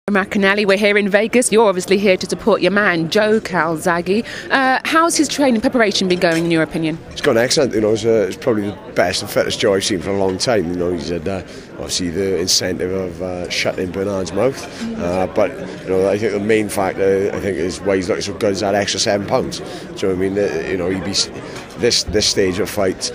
Maccarinelli, we're here in Vegas. You're obviously here to support your man, Joe Calzaghe. How's his training preparation been going, in your opinion? It's gone excellent. It's probably the best and fittest Joe I've seen for a long time. He's had obviously the incentive of shutting Bernard's mouth, but I think the main factor is why he's looking so good is that extra £7. Do you know what I mean? He'd be this stage of fight.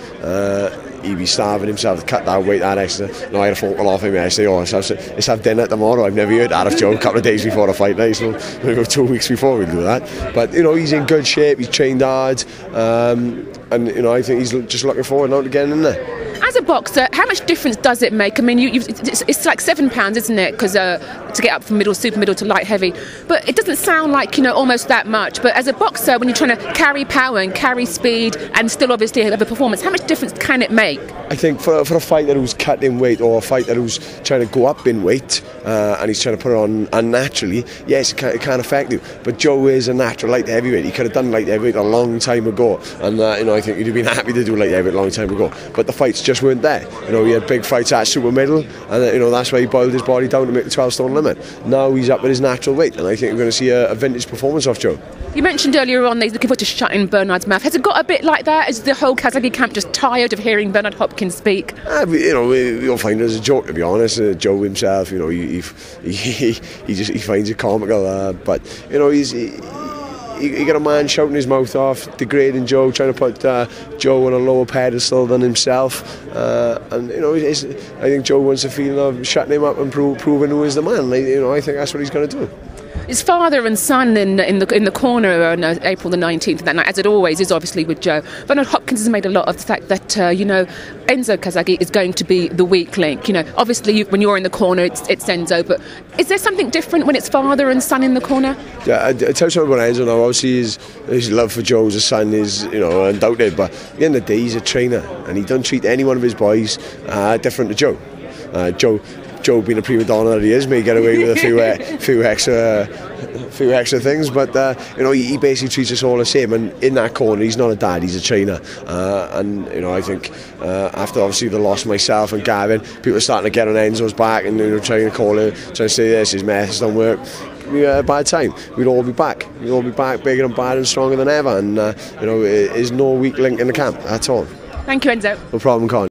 He'd be starving himself to cut that weight, that extra. I had a phone call off him yesterday. Let's have dinner tomorrow. I've never heard that of Joe. A couple of days before the fight, so we'll go 2 weeks before we do that. But he's in good shape. He's trained hard, and I think he's just looking forward now to getting in there. As a boxer, how much difference does it make? I mean, it's like £7, isn't it? Because to get up from super middle to light heavy, but it doesn't sound like almost that much. But as a boxer, when you're trying to carry power and carry speed and still obviously have a performance, how much difference can it make? I think for a fighter who's cut in weight, or a fighter who's trying to go up in weight and he's trying to put it on unnaturally, yes, it can affect you. But Joe is a natural light heavyweight. He could have done light heavyweight a long time ago, and I think he'd have been happy to do light heavyweight a long time ago. But the fights just weren't there. He had big fights at super middle, and that's why he boiled his body down to make the 12-stone limit. Now he's up at his natural weight, and I think we're going to see a vintage performance off Joe. You mentioned earlier on that he's looking forward to shutting Bernard's mouth. Has it got a bit like that? Is the whole Calzaghe camp just tired of hearing Bernard Hopkins speak? You'll find it as a joke, to be honest. Joe himself, he finds it comical, but you got a man shouting his mouth off, degrading Joe, trying to put Joe on a lower pedestal than himself, and I think Joe wants a feeling of shutting him up and proving who is the man. I think that's what he's going to do. His father and son in the corner on April the 19th that night, as it always is, obviously, with Joe. Bernard Hopkins has made a lot of the fact that Enzo Maccarinelli is going to be the weak link. Obviously when you're in the corner, it's Enzo, but is there something different when it's father and son in the corner? Yeah, I tell you something about Enzo now. Obviously his love for Joe as a son is undoubted, but at the end of the day he's a trainer, and he doesn't treat any one of his boys different to Joe. Joe, being a prima donna that he is, may get away with a few extra things, but he basically treats us all the same. And in that corner, he's not a dad; he's a trainer. And I think after obviously the loss myself and Gavin, people are starting to get on Enzo's back and trying to call him, trying to say this, his methods don't work. We had a bad time. We'd all be back. We'd all be back, bigger and badder and stronger than ever. And there's no weak link in the camp at all. Thank you, Enzo. No problem, Con.